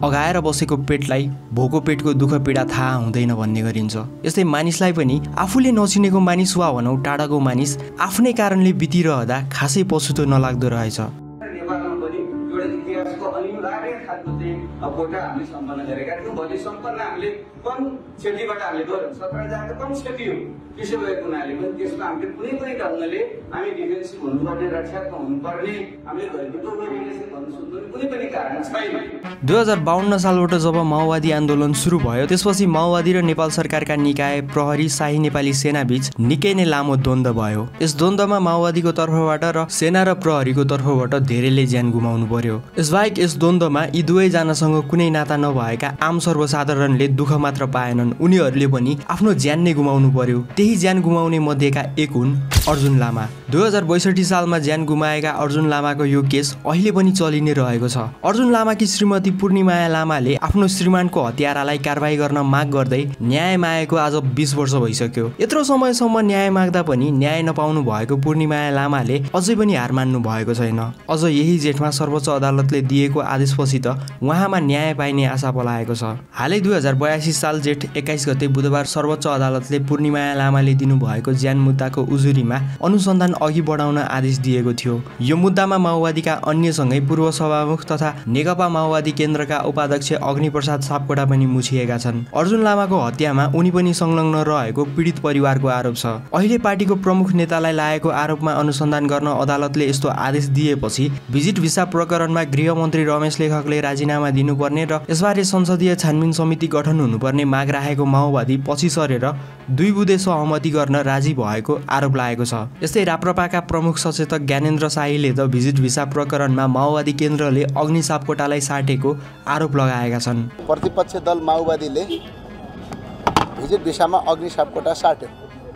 अगाएर बसेको पेटलाई भोको पेटको दुःख पीडा थाहा हुँदैन भन्ने गरिन्छ। यस्तै मानिसलाई पनि आफूले नचिनेको मानिस वा भनौँ टाढाको मानिस आफ्नै कारणले बितिरहँदा खासै पछुतो नलाग्दो रहेछ। कोटा हामीले सम्पन्न गरेका थियौँ। भोलि सम्पन्न हामीले कम क्षतिबाट हामीले गऱ्यौँ। 17 जना त कम क्षति हो। त्यसो भएको हुनाले पनि त्यसमा हामीले कुनै पनि ढङ्गले हामी डिफेन्सिभ हुनुपर्ने, रक्षात्मक हुनुपर्ने, हामीले घरको गरिरहेको भन्नु सुन्नु कुनै पनि कारण छैन। 2052 सालबाट जब माओवादी आन्दोलन सुरु भयो त्यसपछि माओवादी र नेपाल सरकारका निकाय प्रहरी शाही नेपाली सेना बीच निकै नै लामो द्वन्द्व भयो। यस द्वन्द्वमा माओवादीको तर्फबाट र सेना र प्रहरीको तर्फबाट धेरैले ज्यान गुमाउनु पर्यो। यसबाहेक यस द्वन्द्वमा यी दुवैजनासँग कुनै नाता नभएका आम सर्वसाधारणले दुःख मात्र पाएनन्, उनीहरूले पनि आफ्नो ज्यान नै गुमाउनु पर्यो। त्यही ज्यान गुमाउने मध्येका एक हुन् अर्जुन लामा। 2062 सालमा ज्यान गुमाएका अर्जुन लामाको यो केस अहिले पनि चलि नै रहेको छ। अर्जुन लामाकी श्रीमती पूर्णिमाया लामाले आफ्नो श्रीमानको हत्यारालाई कारबाही गर्न माग गर्दै न्याय मागेको आज 20 वर्ष भइसक्यो। यत्रो समयसम्म न्याय माग्दा पनि न्याय नपाउनु भएको पूर्णिमाया लामाले अझै पनि हार मान्नु भएको छैन। अझ यही जेठमा सर्वोच्च अदालतले दिएको आदेशपछि त उहाँमा न्याय पाइने आशा पलाएको छ। हालै 2082 साल जेठ 21 गते बुधबार सर्वोच्च अदालतले पूर्णिमाया लामाले दिनुभएको ज्यान मुद्दाको उजुरीमा अनुसन्धान अघि बढाउन आदेश दिएको थियो। यो मुद्दामा माओवादीका अन्यसँगै पूर्व सभामुख तथा नेकपा माओवादी केन्द्रका उपाध्यक्ष अग्निप्रसाद सापकोटा पनि मुछिएका छन्। अर्जुन लामाको हत्यामा उनी पनि संलग्न रहेको पीडित परिवारको आरोप छ। अहिले पार्टीको प्रमुख नेतालाई लागेको आरोपमा अनुसन्धान गर्न अदालतले यस्तो आदेश दिएपछि भिजिट भिसा प्रकरणमा गृहमन्त्री रमेश लेखकले राजीनामा दिनुपर्ने र यसबारे संसदीय छानबिन समिति गठन हुनुपर्ने माग राखेको माओवादी पछि सरेर दुई बुँदे सहमति गर्न राजी भएको आरोप लागेको छ। यस्तै राप्रपाका प्रमुख सचेतक ज्ञानेन्द्र शाहीले त भिजिट भिसा प्रकरणमा माओवादी केन्द्रले अग्नि सापकोटालाई साटेको आरोप लगाएका छन्। प्रतिपक्ष दल माओवादीले भिजिट भिसामा अग्नि सापकोटा साट्यो।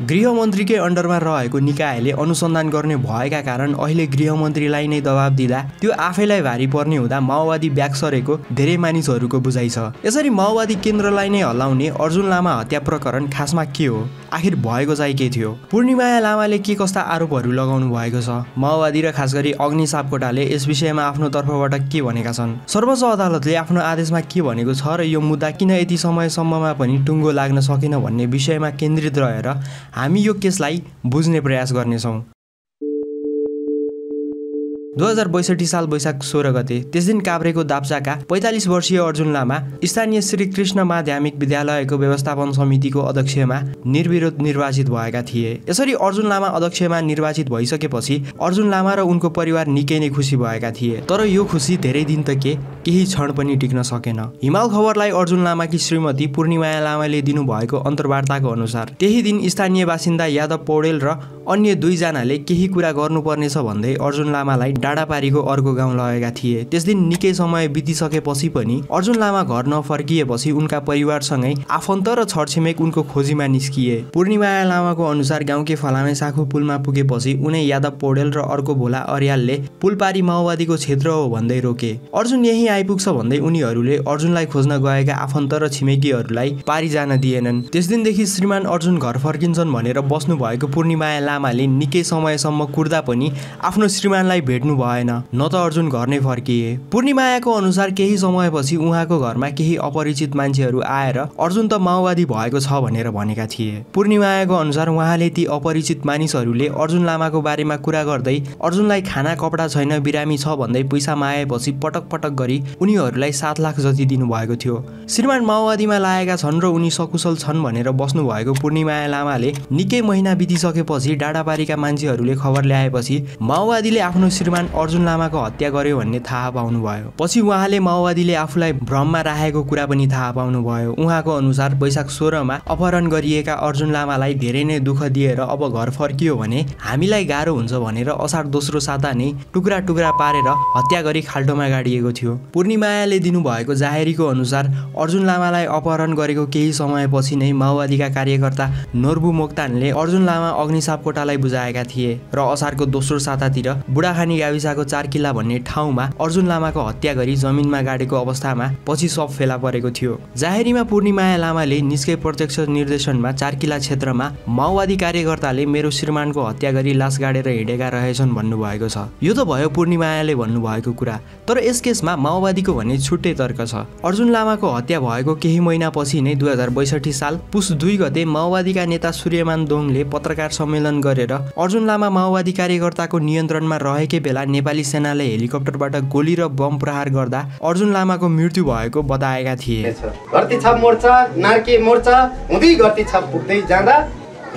गृहमन्त्रीकै अन्डरमा रहेको निकायले अनुसन्धान गर्ने भएका कारण अहिले गृहमन्त्रीलाई नै दबाब दिँदा त्यो आफैलाई भारी पर्ने हुँदा माओवादी ब्याक सरेको धेरै मानिसहरूको बुझाइ छ। यसरी माओवादी केन्द्रलाई नै हल्लाउने अर्जुन लामा हत्या प्रकरण खासमा के हो? आखिर भएको चाहिँ के थियो? पूर्णिमाया लामाले के कस्ता आरोपहरू लगाउनु भएको छ? माओवादी र खास गरी अग्नि सापकोटाले यस विषयमा आफ्नो तर्फबाट के भनेका छन्? सर्वोच्च अदालतले आफ्नो आदेशमा के भनेको छ र यो मुद्दा किन यति समयसम्ममा पनि टुङ्गो लाग्न सकेन भन्ने विषयमा केन्द्रित रहेर हामी यो केसलाई बुझ्ने प्रयास गर्नेछौँ। 2062 साल वैशाख 16 गते त्यस दिन काभ्रेको दाप्चाका 45 वर्षीय अर्जुन लामा स्थानीय श्री कृष्ण माध्यमिक विद्यालयको व्यवस्थापन समितिको अध्यक्षमा निर्विरोध निर्वाचित भएका थिए। यसरी अर्जुन लामा अध्यक्षमा निर्वाचित भइसकेपछि अर्जुन लामा र उनको परिवार निकै नै खुसी भएका थिए। तर यो खुसी धेरै दिन त केही क्षण पनि टिक्न सकेन। हिमाल खबरलाई अर्जुन लामाकी श्रीमती पूर्णिमाया लामाले दिनुभएको अन्तर्वार्ताको अनुसार त्यही दिन स्थानीय बासिन्दा यादव पौडेल र अन्य दुईजनाले केही कुरा गर्नुपर्नेछ भन्दै अर्जुन लामालाई डाँडापारीको अर्को गाउँ लगेका थिए। त्यस दिन निकै समय बितिसकेपछि पनि अर्जुन लामा घर नफर्किएपछि उनका परिवारसँगै आफन्त र छरछिमेक उनको खोजीमा निस्किए। पूर्णिमाया लामाको अनुसार गाउँकै फलामे साखु पुलमा पुगेपछि उनै यादव पौडेल र अर्को भोला अर्यालले पुलपारी माओवादीको क्षेत्र हो भन्दै रोके। अर्जुन यही आइपुग्छ भन्दै उनीहरूले अर्जुनलाई खोज्न गएका आफन्त र छिमेकीहरूलाई पारी जान दिएनन्। त्यस दिनदेखि श्रीमान अर्जुन घर फर्किन्छन् भनेर बस्नु भएको पूर्णिमाया लामाले निकै समयसम्म कुर्दा पनि आफ्नो श्रीमानलाई भेट्नु भएन, न त अर्जुन घर नै फर्किए। पूर्णिमायाको अनुसार केही समयपछि उहाँको घरमा केही अपरिचित मान्छेहरू आएर अर्जुन त माओवादी भएको छ भनेर भनेका थिए। पूर्णिमायाको अनुसार उहाँले ती अपरिचित मानिसहरूले अर्जुन लामाको बारेमा कुरा गर्दै अर्जुनलाई खाना कपडा छैन, बिरामी छ भन्दै पैसा मागेपछि पटक पटक गरी उनीहरूलाई 7 लाख जति दिनुभएको थियो। श्रीमान माओवादीमा लागेका छन् र उनी सकुशल छन् भनेर बस्नु भएको पूर्णिमाया लामाले निकै महिना बितिसकेपछि डाँडापारीका मान्छेहरूले खबर ल्याएपछि माओवादीले आफ्नो श्रीमान अर्जुन लामाको हत्या गर्यो भन्ने थाहा पाउनुभयो। पछि उहाँले माओवादीले आफूलाई भ्रममा राखेको कुरा पनि थाहा पाउनुभयो। उहाँको अनुसार वैशाख 16 मा अपहरण गरिएका अर्जुन लामालाई धेरै नै दुःख दिएर अब घर फर्कियो भने हामीलाई गाह्रो हुन्छ भनेर असार दोस्रो साता नै टुक्रा टुक्रा पारेर हत्या गरी खाल्टोमा गाडिएको थियो। पूर्णिमायाले दिनुभएको जाहेरीको अनुसार अर्जुन लामालाई अपहरण गरेको केही समयपछि नै माओवादीका कार्यकर्ता नोर्बु मोक्तानले अर्जुन लामा अग्नि सापकोटालाई बुझाएका थिए र असारको दोस्रो सातातिर बुढाखानी गाविसको 4 किल्ला भन्ने ठाउँमा अर्जुन लामाको हत्या गरी जमिनमा गाडेको अवस्थामा पछि सब फेला परेको थियो। जाहेरीमा पूर्णिमाया लामाले निस्कै प्रत्यक्ष निर्देशनमा 4 किल्ला क्षेत्रमा माओवादी कार्यकर्ताले मेरो श्रीमानको हत्या गरी लास गाडेर हिँडेका रहेछन् भन्नुभएको छ। यो त भयो पूर्णिमायाले भन्नुभएको कुरा, तर यस केसमा माओवादीको भन्ने छुट्टै तर्क छ। अर्जुन लामाको हत्या भएको केही महिनापछि नै 2062 साल पुस 2 गते माओवादीका नेता सूर्यमान दोङले पत्रकार सम्मेलन गरेर अर्जुन लामा माओवादी कार्यकर्ताको नियन्त्रणमा रहेकै बेला नेपाली सेनाले हेलिकप्टरबाट गोली र बम प्रहार गर्दा अर्जुन लामाको मृत्यु भएको बताएका थिए। घरती छाप मोर्चा नार्के मोर्चा हुँदै घरती छाप पुग्दै जाँदा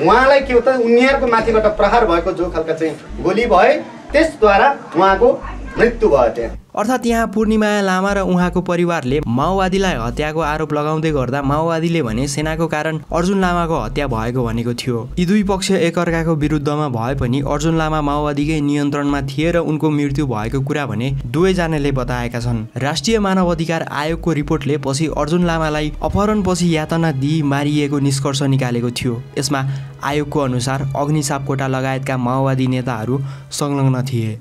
उहाँलाई के हो त उनीहरूको माथिबाट प्रहार भएको जो खालका चाहिँ गोली भए त्यसद्वारा उहाँको मृत्यु भयो त्यहाँ। अर्थात् यहाँ पूर्णिमाया लामा र उहाँको परिवारले माओवादीलाई हत्याको आरोप लगाउँदै गर्दा माओवादीले भने सेनाको कारण अर्जुन लामाको हत्या भएको भनेको थियो। यी दुई पक्ष एकअर्काको विरुद्धमा भए पनि अर्जुन लामा माओवादीकै नियन्त्रणमा थिए र उनको मृत्यु भएको कुरा भने दुवैजनाले बताएका छन्। राष्ट्रिय मानव अधिकार आयोगको रिपोर्टले पछि अर्जुन लामालाई अपहरणपछि यातना दिई मारिएको निष्कर्ष निकालेको थियो। यसमा आयोगको अनुसार अग्नि सापकोटा लगायतका माओवादी नेताहरू संलग्न थिए।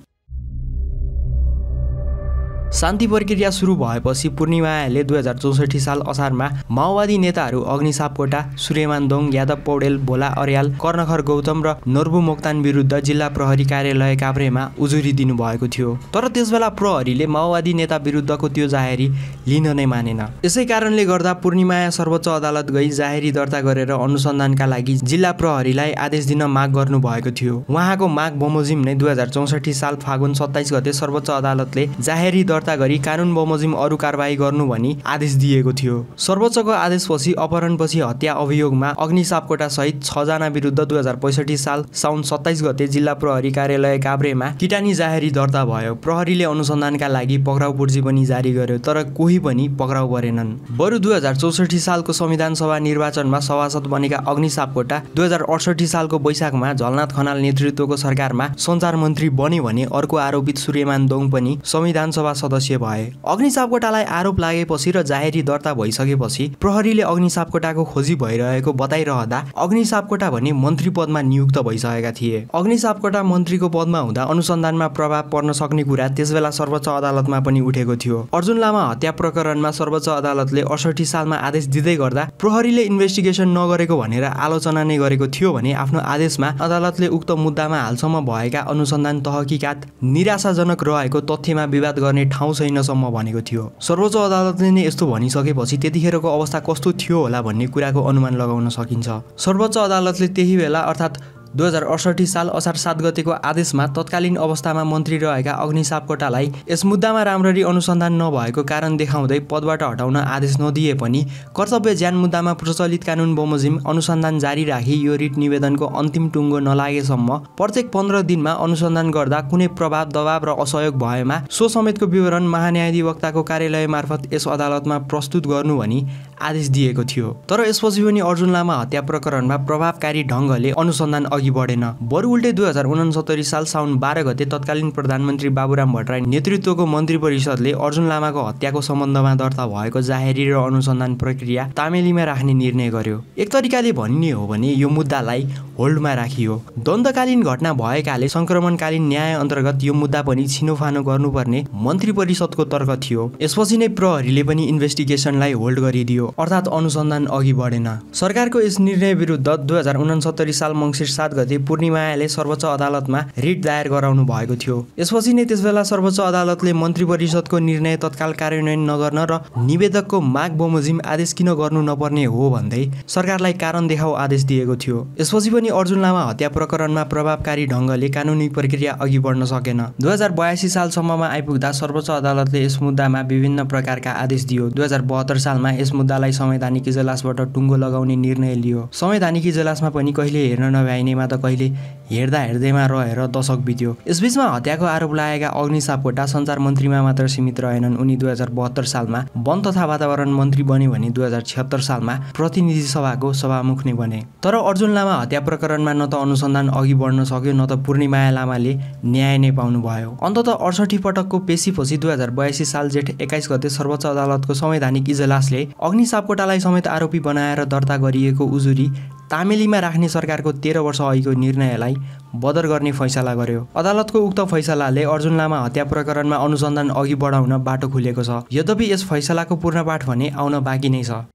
शान्ति प्रक्रिया सुरु भएपछि पूर्णिमायाले 2064 साल असारमा माओवादी नेताहरू अग्नि सापकोटा, सूर्यमान दोङ, यादव पौडेल, भोला अर्याल, कर्णखर गौतम र नर्बु मोक्तान विरुद्ध जिल्ला प्रहरी कार्यालय काभ्रेमा उजुरी दिनुभएको थियो। तर त्यसबेला प्रहरीले माओवादी नेता विरुद्धको त्यो जाहेरी लिन नै मानेन। यसै कारणले गर्दा पूर्णिमाया सर्वोच्च अदालत गई जाहेरी दर्ता गरेर अनुसन्धानका लागि जिल्ला प्रहरीलाई आदेश दिन माग गर्नुभएको थियो। उहाँको माग बमोजिम नै 2064 साल फागुन 27 गते सर्वोच्च अदालतले जाहेरी दर्ता गरी कानुन बमोजिम अरू कारबाही गर्नु भनी आदेश दिएको थियो। सर्वोच्चको आदेशपछि अपहरणपछि हत्या अभियोगमा अग्नि सापकोटा सहित 6 जना विरुद्ध 2065 साल साउन 27 गते जिल्ला प्रहरी कार्यालय काभ्रेमा किटानी जाहेरी दर्ता भयो। प्रहरीले अनुसन्धानका लागि पक्राउ पूर्जी पनि जारी गर्यो, तर कोही पनि पक्राउ परेनन्। बरु 2064 सालको संविधान सभा निर्वाचनमा सभासद बनेका अग्नि सापकोटा 2068 सालको वैशाखमा झलनाथ खनाल नेतृत्वको सरकारमा सञ्चार मन्त्री बने भने अर्को आरोपित सूर्यमान दोङ पनि संविधान सभा सदस्य भए। अग्नि सापकोटालाई आरोप लागेपछि र जाहेरी दर्ता भइसकेपछि प्रहरीले अग्नि सापकोटाको खोजी भइरहेको बताइरहँदा अग्नि सापकोटा भने मन्त्री पदमा नियुक्त भइसकेका थिए। अग्नि सापकोटा मन्त्रीको पदमा हुँदा अनुसन्धानमा प्रभाव पर्न सक्ने कुरा त्यसबेला सर्वोच्च अदालतमा पनि उठेको थियो। अर्जुन लामा हत्या प्रकरणमा सर्वोच्च अदालतले 68 सालमा आदेश दिँदै गर्दा प्रहरीले इन्भेस्टिगेसन नगरेको भनेर आलोचना नै गरेको थियो भने आफ्नो आदेशमा अदालतले उक्त मुद्दामा हालसम्म भएका अनुसन्धान तहकिकात निराशाजनक रहेको तथ्यमा विवाद गर्ने ठाउँ छैनसम्म भनेको थियो। सर्वोच्च अदालतले नै यस्तो भनिसकेपछि त्यतिखेरको अवस्था कस्तो थियो होला भन्ने कुराको अनुमान लगाउन सकिन्छ। सर्वोच्च अदालतले त्यही बेला अर्थात् 2068 साल असार 7 गतेको आदेशमा तत्कालीन अवस्थामा मन्त्री रहेका अग्नि सापकोटालाई यस मुद्दामा राम्ररी अनुसन्धान नभएको कारण देखाउँदै पदबाट हटाउन आदेश नदिए पनि कर्तव्य ज्यान मुद्दामा प्रचलित कानुन बमोजिम अनुसन्धान जारी राखी यो रिट निवेदनको अन्तिम टुङ्गो नलागेसम्म प्रत्येक 15 दिनमा अनुसन्धान गर्दा कुनै प्रभाव दबाव र असहयोग भएमा सो समेतको विवरण महान्यायाधिवक्ताको कार्यालय मार्फत यस अदालतमा प्रस्तुत गर्नु भनी आदेश दिएको थियो। तर यसपछि पनि अर्जुन लामा हत्या प्रकरणमा प्रभावकारी ढङ्गले अनुसन्धान अघि बढेन। बरु उल्टै 2069 साल साउन 12 गते तत्कालीन प्रधानमन्त्री बाबुराम भट्टराई नेतृत्वको मन्त्री परिषदले अर्जुन लामाको हत्याको सम्बन्धमा दर्ता भएको जाहेरी र अनुसन्धान प्रक्रिया तामेलीमा राख्ने निर्णय गर्यो। एक तरिकाले भनिने हो भने यो मुद्दालाई होल्डमा राखियो। द्वन्द्वकालीन घटना भएकाले संक्रमणकालीन न्याय अन्तर्गत यो मुद्दा पनि छिनोफानो गर्नुपर्ने मन्त्री परिषदको तर्क थियो। यसपछि नै प्रहरीले पनि इन्भेस्टिगेसनलाई होल्ड गरिदियो, अर्थात् अनुसन्धान अघि बढेन। सरकारको यस निर्णय विरुद्ध 2069 साल मङ्सिर 7 गते पूर्णिमायाले सर्वोच्च अदालतमा रिट दायर गराउनु भएको थियो। यसपछि नै त्यसबेला सर्वोच्च अदालतले मन्त्री परिषदको निर्णय तत्काल कार्यान्वयन नगर्न र निवेदकको माग बमोजिम आदेश किन गर्नु नपर्ने हो भन्दै सरकारलाई कारण देखाऊ आदेश दिएको थियो। यसपछि पनि अर्जुन लामा हत्या प्रकरणमा प्रभावकारी ढङ्गले कानुनी प्रक्रिया अघि बढ्न सकेन। 2082 सालसम्ममा आइपुग्दा सर्वोच्च अदालतले यस मुद्दामा विभिन्न प्रकारका आदेश दियो। 2072 सालमा यस मुद्दालाई संवैधानिक इजलासबाट टुङ्गो लगाउने निर्णय लियो। संवैधानिक इजलासमा पनि कहिले हेर्न नभ्याइनेमा त कहिले हेर्दैमा रहेर दशक बित्यो। यसबीचमा हत्याको आरोप लागेका अग्नि सापकोटा सञ्चार मन्त्रीमा मात्र सीमित रहेनन्। उनी 2072 सालमा वन तथा वातावरण मन्त्री बने भने 2076 सालमा प्रतिनिधि सभाको सभामुख नै बने। तर अर्जुन लामा हत्या प्रकरणमा न त अनुसन्धान अघि बढ्न सक्यो न त पूर्णिमाया लामाले न्याय नै पाउनुभयो। अन्ततः 68 पटकको पेशीपछि 2082 साल जेठ 21 गते सर्वोच्च अदालतको संवैधानिक इजलासले अग्नि सापकोटालाई समेत आरोपी बनाएर दर्ता गरिएको उजुरी तामेलीमा राख्ने सरकारको 13 वर्ष अघिको निर्णयलाई बदर गर्ने फैसला गर्यो। अदालतको उक्त फैसलाले अर्जुन लामा हत्या प्रकरणमा अनुसन्धान अघि बढाउन बाटो खुलेको छ। यद्यपि यस फैसलाको पूर्णपाठ भने आउन बाँकी नै छ।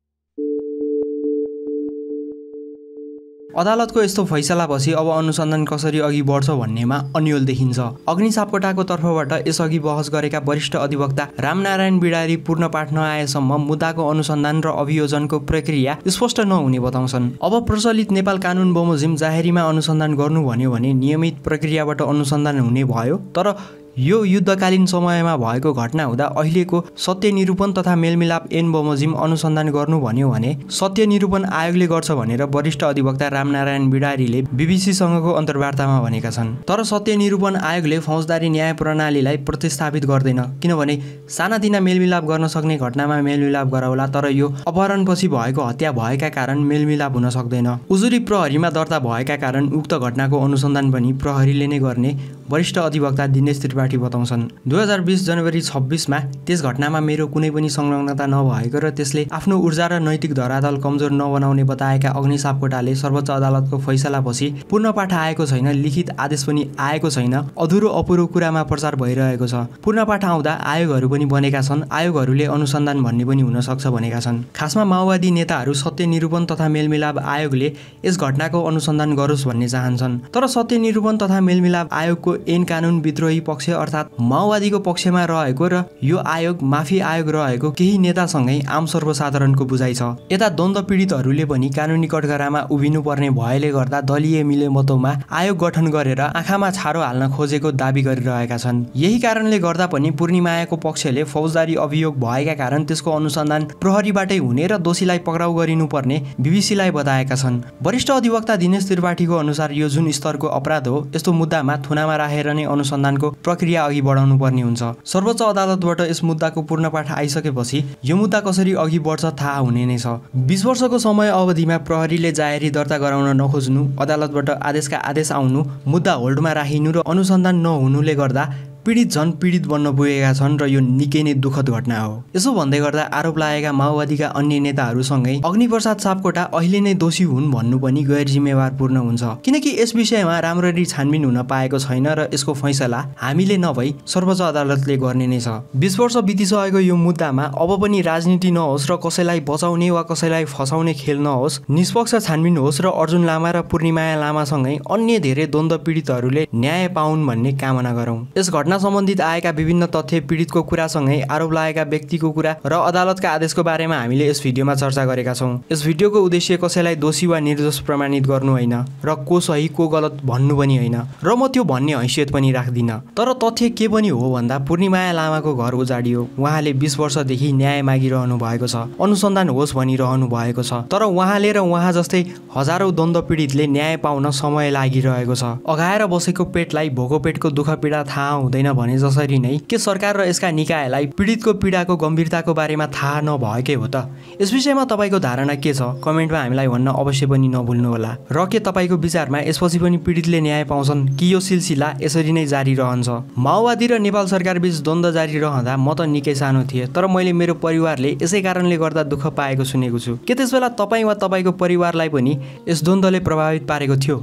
अदालतको यस्तो फैसलापछि अब अनुसन्धान कसरी अघि बढ्छ भन्नेमा अन्यल देखिन्छ। अग्नि सापकोटाको तर्फबाट यसअघि बहस गरेका वरिष्ठ अधिवक्ता रामनारायण बिडारी पूर्णपाठ नआएसम्म मुद्दाको अनुसन्धान र अभियोजनको प्रक्रिया स्पष्ट नहुने बताउँछन्। अब प्रचलित नेपाल कानुन बमोजिम जाहेरीमा अनुसन्धान गर्नु भन्यो भने नियमित प्रक्रियाबाट अनुसन्धान हुने भयो। तर यो युद्धकालीन समयमा भएको घटना हुँदा अहिलेको सत्य निरूपण तथा मेलमिलाप ऐन बमोजिम अनुसन्धान गर्नु भन्यो भने सत्य निरूपण आयोगले गर्छ भनेर वरिष्ठ अधिवक्ता रामनारायण बिडारीले बीबीसीसँगको अन्तर्वार्तामा भनेका छन्। तर सत्य निरूपण आयोगले फौजदारी न्याय प्रणालीलाई प्रतिस्थापित गर्दैन, किनभने सानातिना मेलमिलाप गर्न सक्ने घटनामा मेलमिलाप गराउला, तर यो अपहरणपछि भएको हत्या भएका कारण मेलमिलाप हुन सक्दैन। उजुरी प्रहरीमा दर्ता भएका कारण उक्त घटनाको अनुसन्धान पनि प्रहरीले नै गर्ने वरिष्ठ अधिवक्ता दिनेश त्रिपाठी बताउँछन्। 2020 जनवरी 26मा त्यस घटनामा मेरो कुनै पनि संलग्नता नभएको र त्यसले आफ्नो ऊर्जा र नैतिक धरातल कमजोर नबनाउने बताएका अग्नि सापकोटाले सर्वोच्च अदालतको फैसलापछि पूर्णपाठ आएको छैन, लिखित आदेश पनि आएको छैन, अधुरो अपुरो कुरामा प्रचार भइरहेको छ। पूर्णपाठ आउँदा आयोगहरू पनि बनेका छन्, आयोगहरूले अनुसन्धान भन्ने पनि हुन सक्छ भनेका छन्। खासमा माओवादी नेताहरू सत्य निरूपण तथा मेलमिलाप आयोगले यस घटनाको अनुसन्धान गरोस् भन्ने चाहन्छन्। तर सत्य निरूपण तथा मेलमिलाप आयोगको ऐन कानुन विद्रोही पक्ष अर्थात् माओवादीको पक्षमा रहेको र यो आयोग माफी आयोग रहेको केही नेतासँगै आम सर्वसाधारणको बुझाइ छ। यता द्वन्द्व पीडितहरूले पनि कानुनी कठघरामा उभिनु पर्ने भएले गर्दा दलीय मिलेमतोमा आयोग गठन गरेर आँखामा छारो हाल्न खोजेको दाबी गरिरहेका छन्। यही कारणले गर्दा पनि पूर्णिमायाको पक्षले फौजदारी अभियोग भएका कारण त्यसको अनुसन्धान प्रहरीबाटै हुने र दोषीलाई पक्राउ गरिनुपर्ने बीबीसीलाई बताएका छन्। वरिष्ठ अधिवक्ता दिनेश त्रिपाठीको अनुसार यो जुन स्तरको अपराध हो, यस्तो मुद्दामा थुनामा राखेर नै अनुसन्धानको प्रक्रिया अघि बढाउनु पर्ने हुन्छ। सर्वोच्च अदालतबाट यस मुद्दाको पूर्णपाठ आइसकेपछि यो मुद्दा कसरी अघि बढ्छ थाहा हुने नै छ। 20 वर्षको समय अवधिमा प्रहरीले जाहेरी दर्ता गराउन नखोज्नु, अदालतबाट आदेशका आदेश आउनु, मुद्दा होल्डमा राखिनु र अनुसन्धान नहुनुले गर्दा पीडित झन् पीडित बन्न पुगेका छन् र यो निकै नै दुःखद घटना हो। यसो भन्दै गर्दा आरोप लागेका माओवादीका अन्य नेताहरूसँगै अग्निप्रसाद सापकोटा अहिले नै दोषी हुन् भन्नु पनि गैर जिम्मेवारपूर्ण हुन्छ, किनकि यस विषयमा राम्ररी छानबिन हुन पाएको छैन र यसको फैसला हामीले नभई सर्वोच्च अदालतले गर्ने नै छ। 20 वर्ष बितिसकेको यो मुद्दामा अब पनि राजनीति नहोस् र कसैलाई बचाउने वा कसैलाई फसाउने खेल नहोस्, निष्पक्ष छानबिन होस् र अर्जुन लामा र पूर्णिमाया लामासँगै अन्य धेरै द्वन्द्व पीडितहरूले न्याय पाउन् भन्ने कामना गरौँ। यस घटना सम्बन्धित आएका विभिन्न तथ्य, पीडितको कुरासँगै आरोप लागेका व्यक्तिको कुरा र अदालतका आदेशको बारेमा हामीले यस भिडियोमा चर्चा गरेका छौँ। यस भिडियोको उद्देश्य कसैलाई दोषी वा निर्दोष प्रमाणित गर्नु होइन र को सही को गलत भन्नु पनि होइन र म त्यो भन्ने हैसियत पनि राख्दिनँ। तर तथ्य के पनि हो भन्दा पूर्णिमाया लामाको घर उजाडियो। उहाँले 20 वर्षदेखि न्याय मागिरहनु भएको छ, अनुसन्धान होस् भनिरहनु भएको छ, तर उहाँले र उहाँ जस्तै हजारौं द्वन्द्व पीडितले न्याय पाउन समय लागिरहेको छ। अघाएर बसेको पेटलाई भोको पेटको दुःख पीडा थाहा हुँदैन भने जसरी नै के सरकार र यसका निकायलाई पीडितको पीडाको गम्भीरताको बारेमा थाहा नभएकै हो त? यस विषयमा तपाईँको धारणा के छ? कमेन्टमा हामीलाई भन्न अवश्य पनि नभुल्नुहोला। र के तपाईँको विचारमा यसपछि पनि पीडितले न्याय पाउँछन् कि यो सिलसिला यसरी नै जारी रहन्छ? माओवादी र नेपाल सरकार बीच द्वन्द्व जारी रहँदा म त निकै सानो थिएँ, तर मैले मेरो परिवारले यसै कारणले गर्दा दुःख पाएको सुनेको छु। के त्यसबेला तपाईँ वा तपाईँको परिवारलाई पनि यस द्वन्द्वले प्रभावित पारेको थियो?